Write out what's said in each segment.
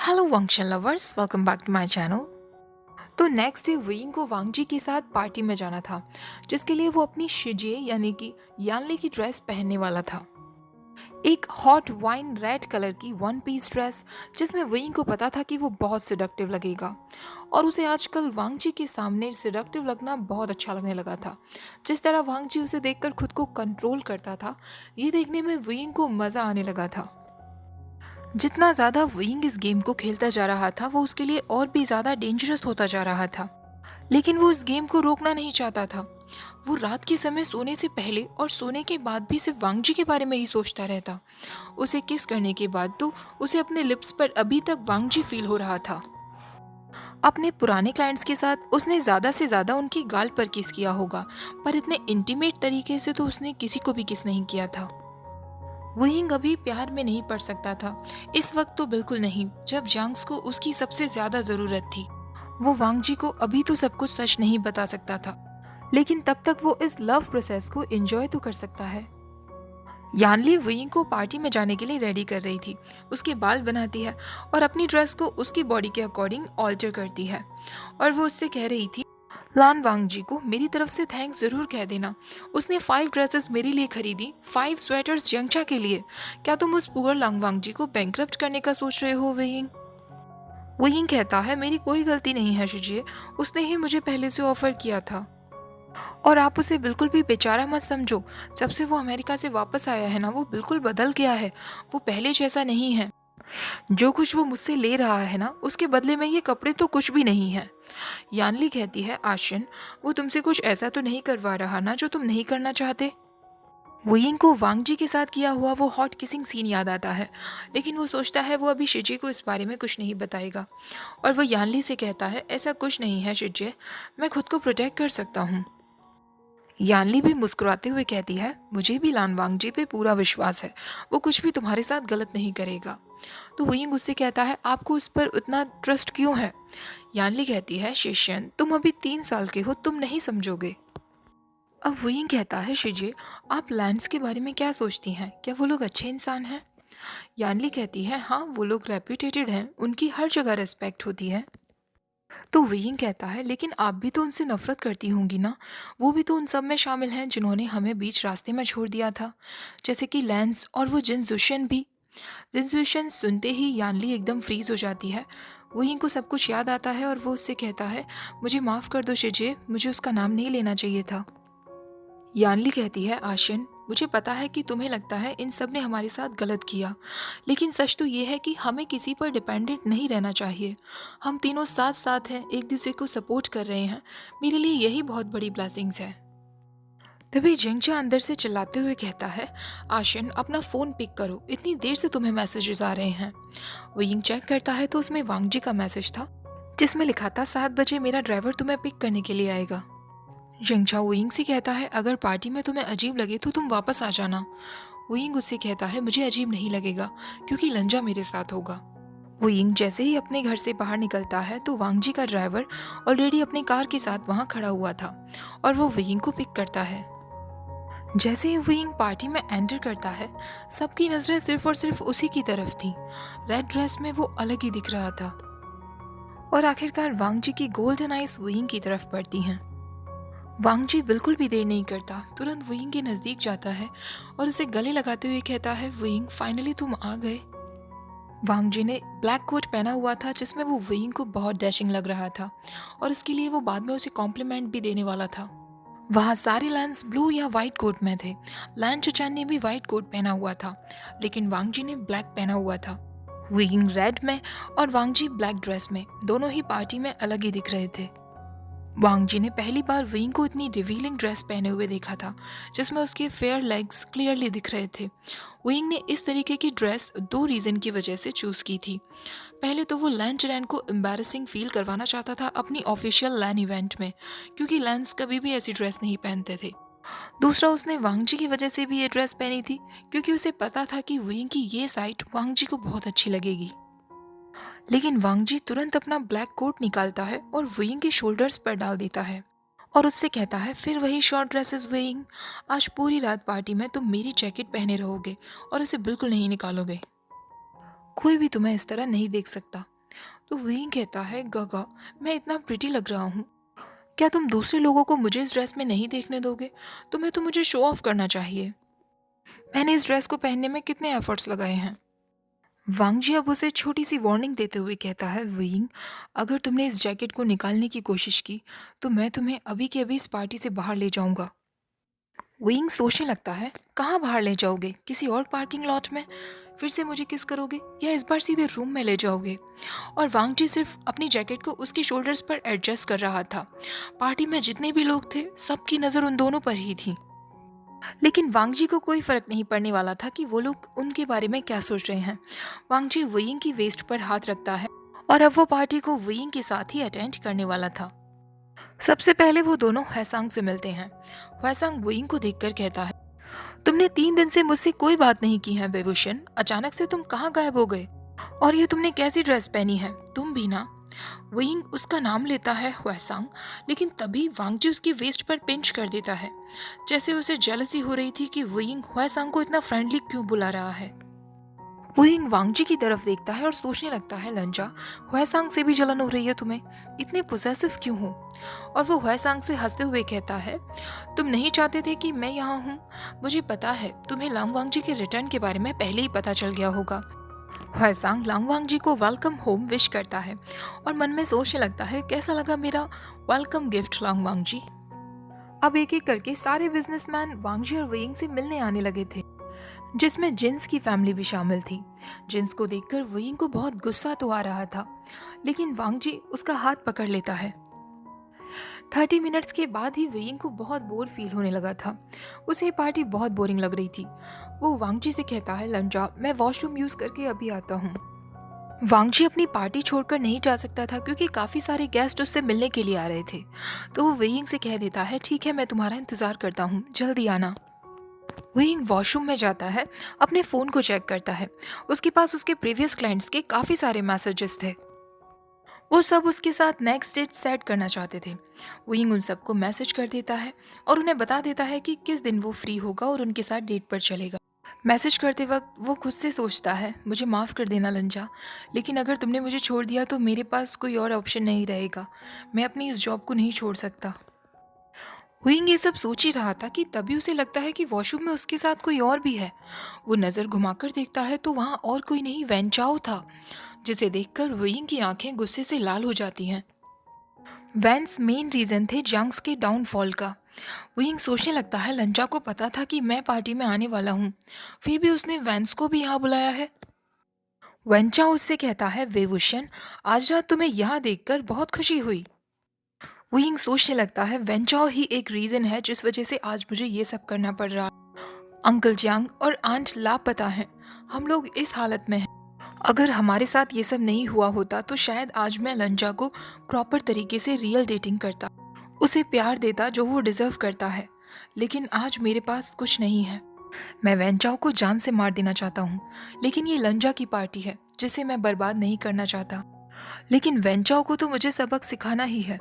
Hello function lovers, welcome back to my channel. तो next day wing को वांगजी के साथ पार्टी में जाना था, जिसके लिए वो अपनी शिजे यानी कि यानली की ड्रेस पहनने वाला था। एक हॉट वाइन रेड कलर की वन पीस ड्रेस, जिसमें विंग को पता था कि वो बहुत सिडक्टिव लगेगा और उसे आजकल वांगजी के सामने सिडक्टिव लगना बहुत अच्छा लगने लगा था। जिस तरह वांगजी उसे देखकर खुद को कंट्रोल करता था, ये देखने में विंग को मज़ा आने लगा था। जितना ज़्यादा विंग इस गेम को खेलता जा रहा था, वो उसके लिए और भी ज़्यादा डेंजरस होता जा रहा था। लेकिन वो इस गेम को रोकना नहीं चाहता था। वो रात के समय सोने से पहले और सोने के बाद भी सिर्फ वांगजी के बारे में ही सोचता रहता। उसे किस करने के बाद तो उसे अपने लिप्स पर अभी तक वांगजी फील हो रहा था। अपने पुराने क्लाइंट्स के साथ उसने ज़्यादा से ज़्यादा उनकी गाल पर किस किया होगा, पर इतने इंटीमेट तरीके से तो उसने किसी को भी किस नहीं किया था। वहींग अभी प्यार में नहीं पड़ सकता था, इस वक्त तो बिल्कुल नहीं, जब जांग्स को उसकी सबसे ज्यादा जरूरत थी। वो वांगजी को अभी तो सब कुछ सच नहीं बता सकता था, लेकिन तब तक वो इस लव प्रोसेस को एंजॉय तो कर सकता है। यानली वहींग को पार्टी में जाने के लिए रेडी कर रही थी। उसके बाल बनाती है और अपनी ड्रेस को उसकी बॉडी के अकॉर्डिंग ऑल्टर करती है, और वो उससे कह रही थी, लान वांगजी को मेरी तरफ से थैंक्स जरूर कह देना। उसने 5 ड्रेसेस मेरे लिए खरीदी, 5 स्वेटर्स यंगचा के लिए। क्या तुम उस पुअर लांग वांगजी को बैंकरप्ट करने का सोच रहे हो वेइंग? वहींग कहता है, मेरी कोई गलती नहीं है शिजिए, उसने ही मुझे पहले से ऑफर किया था। और आप उसे बिल्कुल भी बेचारा मत समझो। जब से वो अमेरिका से वापस आया है ना, वो बिल्कुल बदल गया है। वो पहले जैसा नहीं है। जो कुछ वो मुझसे ले रहा है ना, उसके बदले में ये कपड़े तो कुछ भी नहीं है। यानली कहती है, आशिन, वो तुमसे कुछ ऐसा तो नहीं करवा रहा ना जो तुम नहीं करना चाहते? वुयिंग को वांगजी के साथ किया हुआ वो हॉट किसिंग सीन याद आता है, लेकिन वो सोचता है वो अभी शिजे को इस बारे में कुछ नहीं बताएगा। और वो यानली से कहता है, ऐसा कुछ नहीं है शिजे, मैं खुद को प्रोटेक्ट कर सकता हूँ। यानली भी मुस्कुराते हुए कहती है, मुझे भी लान वांगजी पे पूरा विश्वास है, वो कुछ भी तुम्हारे साथ गलत नहीं करेगा। तो वुयिंग उससे कहता है, आपको उस पर उतना ट्रस्ट क्यों है? यानली कहती है, शिशियन, तुम अभी 3 साल के हो, तुम नहीं समझोगे। अब वही कहता है, शिजे, आप लैंड्स के बारे में क्या सोचती हैं? क्या वो लोग अच्छे इंसान हैं? यानली कहती है, हाँ, वो लोग रेप्यूटेटेड हैं, उनकी हर जगह रेस्पेक्ट होती है। तो वही कहता है, लेकिन आप भी तो उनसे नफरत करती होंगी ना? वो भी तो उन सब में शामिल हैं जिन्होंने हमें बीच रास्ते में छोड़ दिया था, जैसे कि लैंस और वो जिन जुशन भी। जिन जुशन सुनते ही यानली एकदम फ्रीज हो जाती है। वहीं को सब कुछ याद आता है और वो उससे कहता है, मुझे माफ़ कर दो शिजे, मुझे उसका नाम नहीं लेना चाहिए था। यानली कहती है, आशिन, मुझे पता है कि तुम्हें लगता है इन सब ने हमारे साथ गलत किया, लेकिन सच तो ये है कि हमें किसी पर डिपेंडेंट नहीं रहना चाहिए। हम तीनों साथ साथ हैं, एक दूसरे को सपोर्ट कर रहे हैं। मेरे लिए यही बहुत बड़ी ब्लेसिंग्स है। तभी जिंगचा अंदर से चिल्लाते हुए कहता है, आशिन, अपना फ़ोन पिक करो, इतनी देर से तुम्हें मैसेजेस आ रहे हैं। वो यिंग चेक करता है तो उसमें वांगजी का मैसेज था, जिसमें लिखा था, 7 बजे मेरा ड्राइवर तुम्हें पिक करने के लिए आएगा। जिंगचा वुयिंग से कहता है, अगर पार्टी में तुम्हें अजीब लगे तो तुम वापस आ जाना। वुयिंग उससे कहता है, मुझे अजीब नहीं लगेगा, क्योंकि लंजा मेरे साथ होगा। वुयिंग जैसे ही अपने घर से बाहर निकलता है तो वांगजी का ड्राइवर ऑलरेडी अपनी कार के साथ वहां खड़ा हुआ था, और वो वुयिंग को पिक करता है। जैसे ही वुयिंग पार्टी में एंटर करता है, सबकी नजरें सिर्फ और सिर्फ उसी की तरफ थी। रेड ड्रेस में वो अलग ही दिख रहा था। और आखिरकार वांगजी की गोल्डन आइज वुयिंग की तरफ पड़ती हैं। वांगजी बिल्कुल भी देर नहीं करता, तुरंत वुयिंग के नज़दीक जाता है और उसे गले लगाते हुए कहता है, वुयिंग, फाइनली तुम आ गए। वांगजी ने ब्लैक कोट पहना हुआ था, जिसमें वो वुयिंग को बहुत डैशिंग लग रहा था, और इसके लिए वो बाद में उसे कॉम्प्लीमेंट भी देने वाला था। वहाँ सारे लैंस ब्लू या वाइट कोट में थे। लैन चुचैन ने भी वाइट कोट पहना हुआ था, लेकिन वांगजी ने ब्लैक पहना हुआ था। वुयिंग रेड में और वांगजी ब्लैक ड्रेस में, दोनों ही पार्टी में अलग ही दिख रहे थे। वांगजी ने पहली बार विंग को इतनी रिवीलिंग ड्रेस पहने हुए देखा था, जिसमें उसके फेयर लेग्स क्लियरली दिख रहे थे। विंग ने इस तरीके की ड्रेस 2 रीज़न की वजह से चूज़ की थी। पहले तो वो लैन चरैन को एम्बैरेसिंग फील करवाना चाहता था अपनी ऑफिशियल लैन इवेंट में, क्योंकि लैंस कभी भी ऐसी ड्रेस नहीं पहनते थे। दूसरा, उसने वांगजी की वजह से भी ये ड्रेस पहनी थी, क्योंकि उसे पता था कि विंग की ये साइड वांगजी को बहुत अच्छी लगेगी। लेकिन वांगजी तुरंत अपना ब्लैक कोट निकालता है और वुयिंग के शोल्डर्स पर डाल देता है, और उससे कहता है, फिर वही शॉर्ट ड्रेसेस वुयिंग, आज पूरी रात पार्टी में तुम मेरी जैकेट पहने रहोगे और इसे बिल्कुल नहीं निकालोगे। कोई भी तुम्हें इस तरह नहीं देख सकता। तो वही कहता है, गगा, मैं इतना प्रिटी लग रहा हूँ, क्या तुम दूसरे लोगों को मुझे इस ड्रेस में नहीं देखने दोगे? तुम्हें तो मुझे शो ऑफ करना चाहिए। मैंने इस ड्रेस को पहनने में कितने एफर्ट्स लगाए हैं। वांग जी अब उसे छोटी सी वार्निंग देते हुए कहता है, विंग, अगर तुमने इस जैकेट को निकालने की कोशिश की तो मैं तुम्हें अभी के अभी इस पार्टी से बाहर ले जाऊंगा। विंग सोचने लगता है, कहाँ बाहर ले जाओगे? किसी और पार्किंग लॉट में? फिर से मुझे किस करोगे या इस बार सीधे रूम में ले जाओगे? और वांग जी सिर्फ अपनी जैकेट को उसकी शोल्डर्स पर एडजस्ट कर रहा था। पार्टी में जितने भी लोग थे सबकी नज़र उन दोनों पर ही थी। लेकिन वांग जी को कोई फर्क नहीं पड़ने वाला था कि वो लोग उनके बारे में क्या सोच रहे हैं। वांग जी वेइंग की वेस्ट पर हाथ रखता है और अब वो पार्टी को वेइंग के साथ ही अटेंड करने वाला था। सबसे पहले वो दोनों हैसांग से मिलते हैं। हैसांग वेइंग को देखकर कहता है, तुमने 3 दिन से मुझसे कोई बात नहीं की है वेवुशन, अचानक से तुम कहाँ गायब हो गए? और ये तुमने कैसी ड्रेस पहनी है? तुम भी ना। विंग उसका नाम लेता है ह्वेसांग, लेकिन तभी वांगजी उसकी वेस्ट पर पिंच कर देता है, जैसे उसे जेलसी हो रही थी कि विंग ह्वेसांग को इतना फ्रेंडली क्यों बुला रहा है। विंग वांगजी की तरफ देखता है और सोचने लगता है, लंजा, ह्वेसांग से भी जलन हो रही है तुम्हें? इतने पोजेसिव क्यों हो? और वो ह्वेसांग से हंसते हुए कहता है, तुम नहीं चाहते थे कि मैं यहाँ हूँ? मुझे पता है तुम्हें लांग वांगजी के रिटर्न के बारे में पहले ही पता चल गया होगा। ह्वेसांग लांगवांग जी को वेलकम होम विश करता है और मन में सोचने लगता है, कैसा लगा मेरा वेलकम गिफ्ट लांगवांग जी। अब एक एक करके सारे बिजनेसमैन वांगजी और वेइंग से मिलने आने लगे थे, जिसमें जिन्स की फैमिली भी शामिल थी। जिन्स को देखकर वेइंग को बहुत गुस्सा तो आ रहा था, लेकिन वांगजी उसका हाथ पकड़ लेता है। 30 मिनट्स के बाद ही वेइंग को बहुत बोर फील होने लगा था। उसे ये पार्टी बहुत बोरिंग लग रही थी। वो वांगजी से कहता है, लंजा, मैं वॉशरूम यूज करके अभी आता हूँ। वांगजी अपनी पार्टी छोड़कर नहीं जा सकता था क्योंकि काफ़ी सारे गेस्ट उससे मिलने के लिए आ रहे थे। तो वो वेइंग से कह देता है, ठीक है, मैं तुम्हारा इंतज़ार करता हूँ, जल्दी आना। वेइंग वॉशरूम में जाता है, अपने फ़ोन को चेक करता है। उसके पास उसके प्रीवियस क्लाइंट्स के काफ़ी सारे मैसेजेस थे। वो सब उसके साथ नेक्स्ट डेट सेट करना चाहते थे। वेइंग उन सबको मैसेज कर देता है और उन्हें बता देता है कि किस दिन वो फ्री होगा और उनके साथ डेट पर चलेगा। मैसेज करते वक्त वो खुद से सोचता है, मुझे माफ़ कर देना लंजा, लेकिन अगर तुमने मुझे छोड़ दिया तो मेरे पास कोई और ऑप्शन नहीं रहेगा। मैं अपनी इस जॉब को नहीं छोड़ सकता। हुइंग ये सब सोच ही रहा था कि तभी उसे लगता है कि वॉशरूम में उसके साथ कोई और भी है। वो नज़र घुमाकर देखता है तो वहाँ और कोई नहीं, वेंचाओ था, जिसे देखकर हुइंग की आंखें गुस्से से लाल हो जाती हैं। वैंस मेन रीज़न थे जंग्स के डाउनफॉल का। विंग सोचने लगता है, लंजा को पता था कि मैं पार्टी में आने वाला हूँ, फिर भी उसने वैंस को भी यहाँ बुलाया है। वेंचा उससे कहता है, वेवुशन, आज रात तुम्हें यहाँ देखकर बहुत खुशी हुई। विंग सोचने लगता है, वेंचाओ ही एक रीज़न है जिस वजह से आज मुझे ये सब करना पड़ रहा। अंकल जियांग और आंट लापता हैं, हम लोग इस हालत में हैं। अगर हमारे साथ ये सब नहीं हुआ होता तो शायद आज मैं लंजा को प्रॉपर तरीके से रियल डेटिंग करता, उसे प्यार देता जो वो डिज़र्व करता है। लेकिन आज मेरे पास कुछ नहीं है। मैं वेंचाओ को जान से मार देना चाहता हूँ, लेकिन ये लंजा की पार्टी है जिसे मैं बर्बाद नहीं करना चाहता। लेकिन वेंचाओ को तो मुझे सबक सिखाना ही है।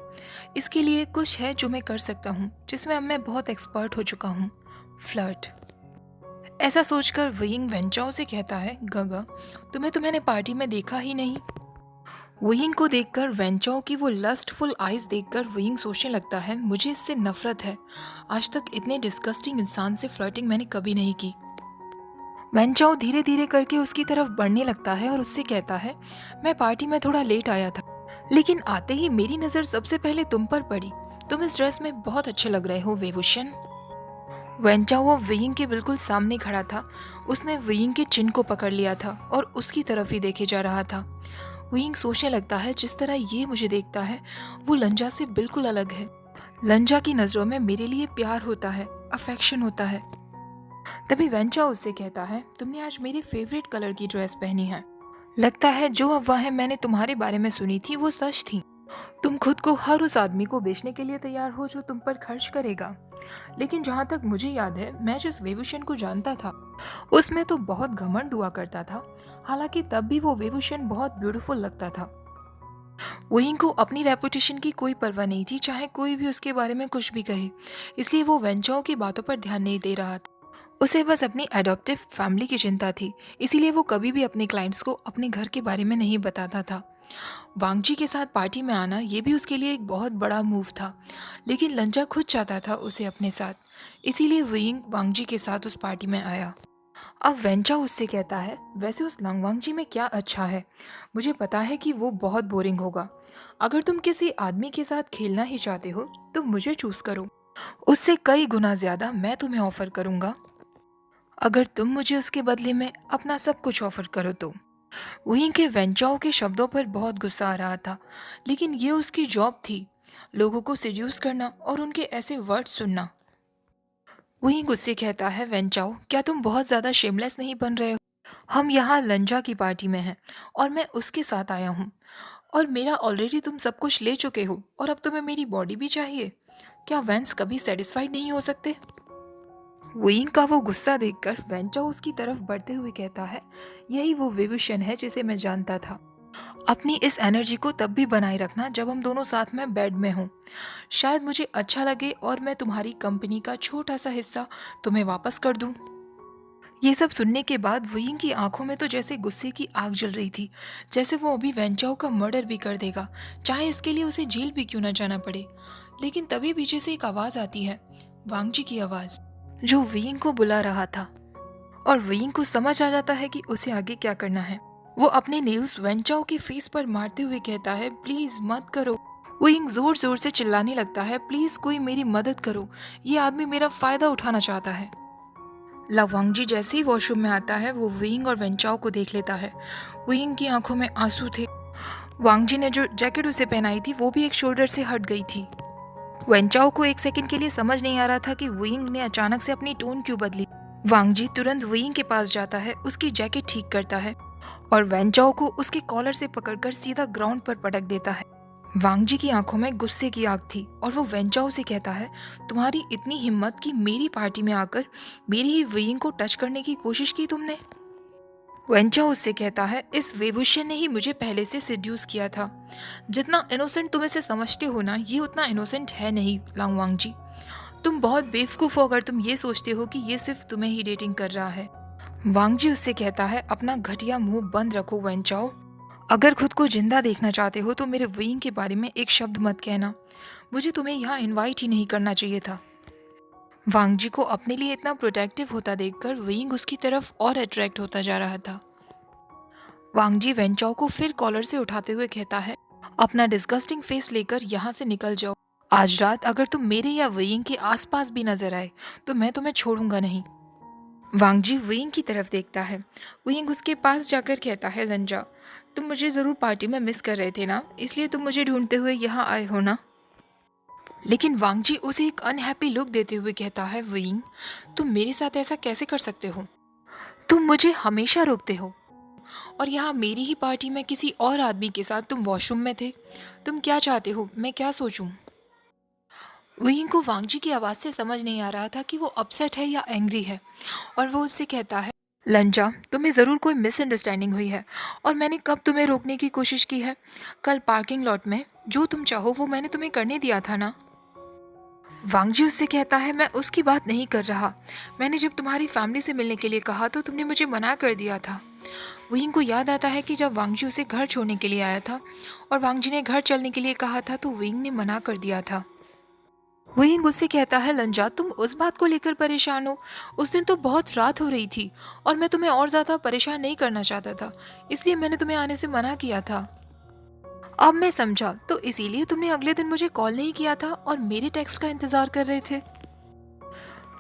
इसके लिए कुछ है जो मैं कर सकता हूँ, जिसमें अब मैं बहुत एक्सपर्ट हो चुका हूँ, फ्लर्ट। ऐसा सोचकर विंग वेंचाओ से कहता है, गगा, तुम्हें पार्टी में देखा ही नहीं। विंग को देखकर वेंचाओ की वो लस्टफुल आइज देखकर विंग सोचने लगता है, मुझे इससे नफरत है। आज तक इतने डिस्गस्टिंग इंसान से फ्लर्टिंग मैंने कभी नहीं की। वेंचाओ धीरे धीरे करके उसकी तरफ बढ़ने लगता है और उससे कहता है, मैं पार्टी में थोड़ा लेट आया था, लेकिन आते ही मेरी नज़र सबसे पहले तुम पर पड़ी। तुम इस ड्रेस में बहुत अच्छे लग रहे हो, वेवुशन। वेंचाओ विंग के बिल्कुल सामने खड़ा था। उसने विंग के चिन को पकड़ लिया था और उसकी तरफ ही देखे जा रहा था। विंग सोचने लगता है, जिस तरह ये मुझे देखता है वो लंजा से बिल्कुल अलग है। लंजा की नज़रों में मेरे लिए प्यार होता है, अफेक्शन होता है। तभी वेंचा उससे कहता है, तुमने आज मेरी फेवरेट कलर की ड्रेस पहनी है। लगता है जो अफवाहें मैंने तुम्हारे बारे में सुनी थी वो सच थी। तुम खुद को हर उस आदमी को बेचने के लिए तैयार हो जो तुम पर खर्च करेगा। लेकिन जहाँ तक मुझे याद है, मैं जिस वेवुशन को जानता था उसमें तो बहुत घमंड हुआ करता था। हालांकि तब भी वो वेवुशन बहुत ब्यूटीफुल लगता था। विंग को अपनी रेपुटेशन की कोई परवाह नहीं थी, चाहे कोई भी उसके बारे में कुछ भी कहे। इसलिए वो वेंचाओ की बातों पर ध्यान नहीं दे रहा था। उसे बस अपनी एडॉप्टिव फैमिली की चिंता थी, इसीलिए वो कभी भी अपने क्लाइंट्स को अपने घर के बारे में नहीं बताता था। वांगजी के साथ पार्टी में आना ये भी उसके लिए एक बहुत बड़ा मूव था, लेकिन लंजा खुद चाहता था उसे अपने साथ, इसीलिए विंग वांगजी के साथ उस पार्टी में आया। अब वेंचाओ उससे कहता है, वैसे उस लांगवांगजी में क्या अच्छा है? मुझे पता है कि वो बहुत बोरिंग होगा। अगर तुम किसी आदमी के साथ खेलना ही चाहते हो तो मुझे चूज करो, उससे कई गुना ज्यादा मैं तुम्हें ऑफर करूंगा, अगर तुम मुझे उसके बदले में अपना सब कुछ ऑफर करो तो। वहीं के वेंचाओ के शब्दों पर बहुत गुस्सा आ रहा था, लेकिन ये उसकी जॉब थी, लोगों को सिड्यूस करना और उनके ऐसे वर्ड सुनना। वहीं गुस्से कहता है, वेंचाओ क्या तुम बहुत ज़्यादा शेमलेस नहीं बन रहे हो? हम यहाँ लंजा की पार्टी में हैं और मैं उसके साथ आया हूँ, और मेरा ऑलरेडी तुम सब कुछ ले चुके हो और अब तुम्हें मेरी बॉडी भी चाहिए। क्या वेंस कभी सेटिस्फाइड नहीं हो सकते? वेइन का वो गुस्सा देखकर वेंचाओ उसकी तरफ बढ़ते हुए कहता है, यही वो विभूषण है जिसे मैं जानता था। अपनी इस एनर्जी को तब भी बनाए रखना जब हम दोनों साथ में बेड में हों। शायद मुझे अच्छा लगे और मैं तुम्हारी कंपनी का छोटा सा हिस्सा तुम्हें वापस कर दूं। ये सब सुनने के बाद वुयिंग की आंखों में तो जैसे गुस्से की आग जल रही थी, जैसे वो अभी वेंचाओ का मर्डर भी कर देगा, चाहे इसके लिए उसे जेल भी क्यों ना जाना पड़े। लेकिन तभी पीछे से एक आवाज आती है, वांगजी की आवाज, जो वुयिंग को बुला रहा था। और वुयिंग को समझ आ जाता है कि उसे आगे क्या करना है। वो अपने नेल्स वेंचाओ के फेस पर मारते हुए कहता है, प्लीज मत करो। वुयिंग जोर जोर से चिल्लाने लगता है, प्लीज कोई मेरी मदद करो, ये आदमी मेरा फायदा उठाना चाहता है। लावांगजी जैसे ही वॉशरूम में आता है वो विंग और वेंचाओ को देख लेता है। विंग की आंखों में आंसू थे। वांगजी ने जो जैकेट उसे पहनाई थी वो भी एक शोल्डर से हट गई थी। वेंचाओ को एक सेकंड के लिए समझ नहीं आ रहा था कि विंग ने अचानक से अपनी टोन क्यों बदली। वांगजी तुरंत विंग के पास जाता है, उसकी जैकेट ठीक करता है और वेंचाओ को उसके कॉलर से पकड़कर सीधा ग्राउंड पर पटक देता है। वांगजी की आंखों में गुस्से की आग थी और वो वेंचाओ से कहता है, तुम्हारी इतनी हिम्मत कि मेरी पार्टी में आकर मेरी ही विंग को टच करने की कोशिश की तुमने। वेंचाओ उससे कहता है, इस वेवुशन ने ही मुझे पहले से सिड्यूस किया था। जितना इनोसेंट तुम इसे समझते हो ना, ये उतना इनोसेंट है नहीं लांगवांगजी। तुम बहुत बेवकूफ हो अगर तुम ये सोचते हो कि ये सिर्फ तुम्हें ही डेटिंग कर रहा है। वांगजी उससे कहता है, अपना घटिया मुंह बंद रखो वेंचाओ। अगर खुद को जिंदा देखना चाहते हो तो मेरे विंग के बारे में एक शब्द मत कहना। मुझे तुम्हें यहाँ इनवाइट ही नहीं करना चाहिए था। वांगजी को अपने लिए इतना प्रोटेक्टिव होता देखकर विंग उसकी तरफ और अट्रैक्ट होता जा रहा था। वांगजी वेंचाओ को फिर कॉलर से उठाते हुए कहता है, अपना डिस्गस्टिंग फेस लेकर यहाँ से निकल जाओ। आज रात अगर तुम मेरे या विंग के आसपास भी नजर आए तो मैं तुम्हें छोड़ूंगा नहीं। वांगजी विंग की तरफ देखता है। विंग उसके पास जाकर कहता है, लंजा तुम मुझे ज़रूर पार्टी में मिस कर रहे थे ना, इसलिए तुम मुझे ढूंढते हुए यहाँ आए हो ना। लेकिन वांगजी उसे एक अनहैप्पी लुक देते हुए कहता है, विंग तुम मेरे साथ ऐसा कैसे कर सकते हो? तुम मुझे हमेशा रोकते हो, और यहाँ मेरी ही पार्टी में किसी और आदमी के साथ तुम वॉशरूम में थे। तुम क्या चाहते हो, मैं क्या सोचूं? विंग को वांगजी की आवाज़ से समझ नहीं आ रहा था कि वो अपसेट है या एंग्री है, और वो उससे कहता है, लंजा तुम्हें ज़रूर कोई मिसअंडरस्टैंडिंग हुई है, और मैंने कब तुम्हें रोकने की कोशिश की है? कल पार्किंग लॉट में जो तुम चाहो वो मैंने तुम्हें करने दिया था ना। वांगजी उससे कहता है, मैं उसकी बात नहीं कर रहा। मैंने जब तुम्हारी फैमिली से मिलने के लिए कहा तो तुमने मुझे मना कर दिया था। विंग को याद आता है कि जब वांगजी उसे घर छोड़ने के लिए आया था और वांगजी ने घर चलने के लिए कहा था तो विंग ने मना कर दिया था। विंग उससे कहता है, लंजा तुम उस बात को लेकर परेशान हो? उस दिन तो बहुत रात हो रही थी और मैं तुम्हें और ज़्यादा परेशान नहीं करना चाहता था, इसलिए मैंने तुम्हें आने से मना किया था। अब मैं समझा, तो इसीलिए तुमने अगले दिन मुझे कॉल नहीं किया था और मेरे टेक्स्ट का इंतजार कर रहे थे।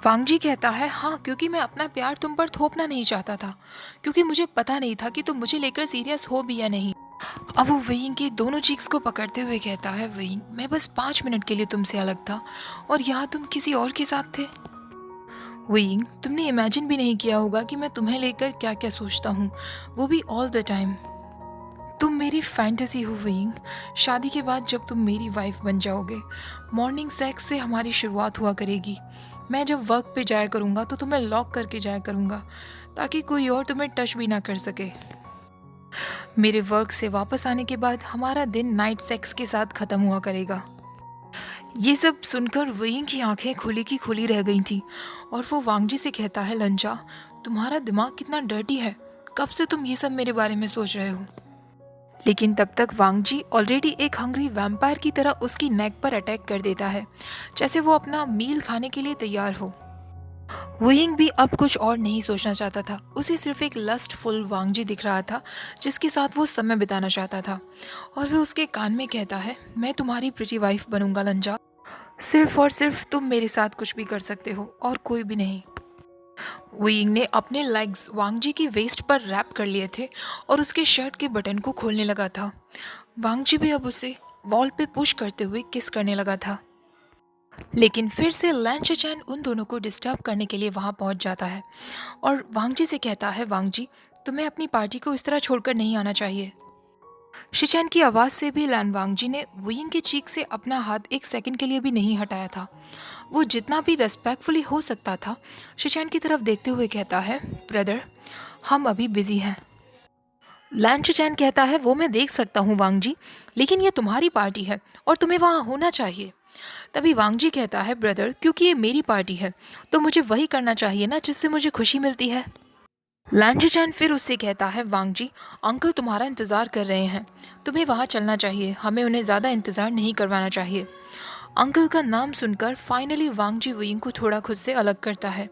वांगजी कहता है, हाँ, क्योंकि मैं अपना प्यार तुम पर थोपना नहीं चाहता था, क्योंकि मुझे पता नहीं था कि तुम मुझे लेकर सीरियस हो भी या नहीं। अब वो विंग के दोनों चीक्स को पकड़ते हुए कहता है, विंग मैं बस 5 मिनट के लिए तुमसे अलग था और यहाँ तुम किसी और के साथ थे। विंग तुमने इमेजिन भी नहीं किया होगा कि मैं तुम्हें लेकर क्या क्या सोचता हूँ, वो भी ऑल द टाइम। तुम मेरी फैंटेसी हो विंग। शादी के बाद जब तुम मेरी वाइफ बन जाओगे, मॉर्निंग सेक्स से हमारी शुरुआत हुआ करेगी। मैं जब वर्क पे जाया करूँगा तो तुम्हें लॉक करके जाया करूँगा, ताकि कोई और तुम्हें टच भी ना कर सके। मेरे वर्क से वापस आने के बाद हमारा दिन नाइट सेक्स के साथ ख़त्म हुआ करेगा। ये सब सुनकर विंग की आंखें खुली की खुली रह गई थी और वो वांगजी से कहता है, लंजा तुम्हारा दिमाग कितना डर्टी है, कब से तुम ये सब मेरे बारे में सोच रहे हो? लेकिन तब तक वांग जी ऑलरेडी एक हंग्री वैम्पायर की तरह उसकी नेक पर अटैक कर देता है, जैसे वो अपना मील खाने के लिए तैयार हो। वुयिंग भी अब कुछ और नहीं सोचना चाहता था। उसे सिर्फ एक लस्टफुल वांग जी दिख रहा था जिसके साथ वो समय बिताना चाहता था। और वो उसके कान में कहता है, मैं तुम्हारी प्रिटी वाइफ बनूंगा लंजा। सिर्फ और सिर्फ तुम मेरे साथ कुछ भी कर सकते हो और कोई भी नहीं। वुयिंग ने अपने लेग्स वांग जी की वेस्ट पर रैप कर लिए थे और उसके शर्ट के बटन को खोलने लगा था। वांग जी भी अब उसे वॉल पे पुश करते हुए किस करने लगा था। लेकिन फिर से लैन चैन उन दोनों को डिस्टर्ब करने के लिए वहां पहुंच जाता है और वांग जी से कहता है, वांग जी तुम्हें अपनी पार्टी को इस तरह छोड़कर नहीं आना चाहिए। शिचैन की आवाज़ से भी लैन वांग जी ने वुयिंग के चीक से अपना हाथ एक सेकंड के लिए भी नहीं हटाया था। वो जितना भी रेस्पेक्टफुली हो सकता था शिचैन की तरफ देखते हुए कहता है, ब्रदर हम अभी बिजी हैं। लैन शिचैन कहता है, वो मैं देख सकता हूँ वांग जी, लेकिन ये तुम्हारी पार्टी है और तुम्हें वहाँ होना चाहिए। तभी वांग जी कहता है, ब्रदर क्योंकि ये मेरी पार्टी है तो मुझे वही करना चाहिए ना जिससे मुझे खुशी मिलती है। लैन शिचैन फिर उससे कहता है, वांग जी अंकल तुम्हारा इंतज़ार कर रहे हैं, तुम्हें वहाँ चलना चाहिए, हमें उन्हें ज़्यादा इंतज़ार नहीं करवाना चाहिए। अंकल का नाम सुनकर फाइनली वांग जी वुयिंग को थोड़ा खुद से अलग करता है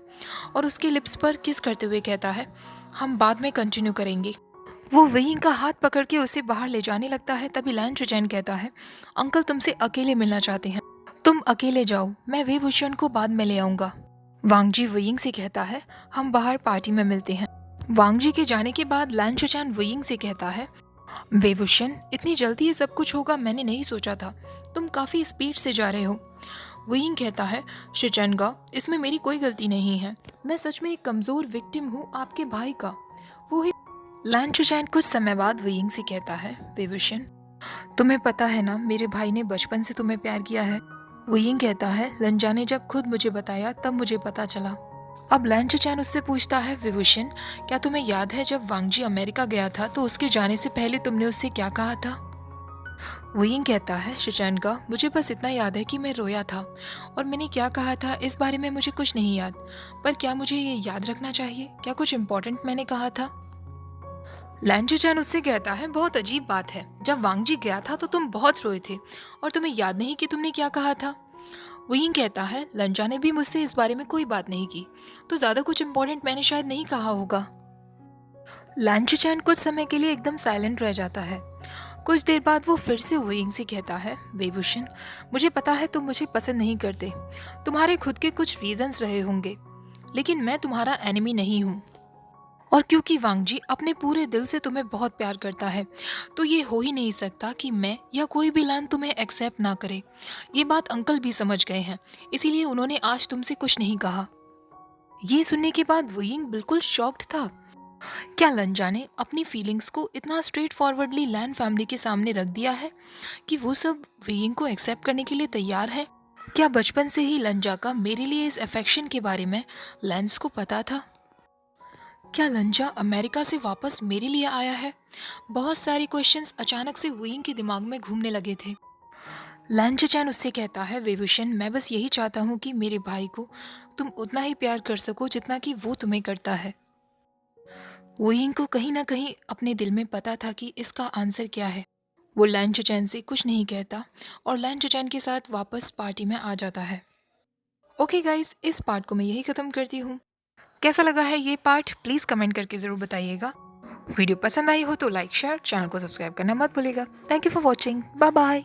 और उसके लिप्स पर किस करते हुए कहता है, हम बाद में कंटिन्यू करेंगे। वो वुयिंग का हाथ पकड़ के उसे बाहर ले जाने लगता है। तभी लैन शिचैन कहता है, अंकल तुमसे अकेले मिलना चाहते हैं, तुम अकेले जाओ, मैं वे वुशन को बाद में ले आऊँगा। वांग जी वुयिंग से कहता है, हम बाहर पार्टी में मिलते हैं। वांग जी के जाने के बाद लैन शिचैन वुयिंग से कहता है, वेवुशन इतनी जल्दी ये सब कुछ होगा मैंने नहीं सोचा था, तुम काफ़ी स्पीड से जा रहे हो। वुयिंग कहता है, शिचैनगा इसमें मेरी कोई गलती नहीं है, मैं सच में एक कमज़ोर विक्टिम हूँ आपके भाई का। वो ही लैन शिचैन कुछ समय बाद वुयिंग से कहता है, वेवुशन तुम्हें पता है ना मेरे भाई ने बचपन से तुम्हें प्यार किया है। वुयिंग कहता है, लंजा ने जब खुद मुझे बताया तब मुझे पता चला। अब लैन शिचैन उससे पूछता है, विभूषण क्या तुम्हें याद है जब वांग जी अमेरिका गया था तो उसके जाने से पहले तुमने उससे क्या कहा था। वुयिंग कहता है, शिचैन का मुझे बस इतना याद है कि मैं रोया था और मैंने क्या कहा था इस बारे में मुझे कुछ नहीं याद, पर क्या मुझे ये याद रखना चाहिए, क्या कुछ इम्पोर्टेंट मैंने कहा था। लैन शिचैन उससे कहता है, बहुत अजीब बात है, जब वांग जी गया था तो तुम बहुत रोए थे और तुम्हें याद नहीं कि तुमने क्या कहा था। वुयिंग कहता है, लंजा ने भी मुझसे इस बारे में कोई बात नहीं की, तो ज़्यादा कुछ इम्पोर्टेंट मैंने शायद नहीं कहा होगा। लैन शिचैन कुछ समय के लिए एकदम साइलेंट रह जाता है। कुछ देर बाद वो फिर से वुयिंग से कहता है, वेवुशन मुझे पता है तुम मुझे पसंद नहीं करते, तुम्हारे खुद के कुछ रीजंस रहे होंगे, लेकिन मैं तुम्हारा एनिमी नहीं हूँ। और क्योंकि वांग जी अपने पूरे दिल से तुम्हें बहुत प्यार करता है तो ये हो ही नहीं सकता कि मैं या कोई भी लैन तुम्हें एक्सेप्ट ना करे। ये बात अंकल भी समझ गए हैं, इसीलिए उन्होंने आज तुमसे कुछ नहीं कहा। ये सुनने के बाद वुयिंग बिल्कुल शॉक्ड था। क्या लंजा ने अपनी फीलिंग्स को इतना स्ट्रेट फॉरवर्डली लैन फैमिली के सामने रख दिया है कि वो सब वुयिंग को एक्सेप्ट करने के लिए तैयार है। क्या बचपन से ही लंजा का मेरे लिए इस अफेक्शन के बारे में लैंस को पता था। क्या लंजा अमेरिका से वापस मेरे लिए आया है। बहुत सारे क्वेश्चंस अचानक से वुयिंग के दिमाग में घूमने लगे थे। लैन शिचैन उससे कहता है, वेवुशन मैं बस यही चाहता हूँ कि मेरे भाई को तुम उतना ही प्यार कर सको जितना कि वो तुम्हें करता है। वुयिंग को कहीं ना कहीं अपने दिल में पता था कि इसका आंसर क्या है। वो लैन शिचैन से कुछ नहीं कहता और लैन शिचैन के साथ वापस पार्टी में आ जाता है। ओके गाइस, इस पार्ट को मैं यही ख़त्म करती हूँ। कैसा लगा है ये पार्ट प्लीज़ कमेंट करके ज़रूर बताइएगा। वीडियो पसंद आई हो तो लाइक शेयर, चैनल को सब्सक्राइब करना मत भूलिएगा। Thank you for watching, bye bye.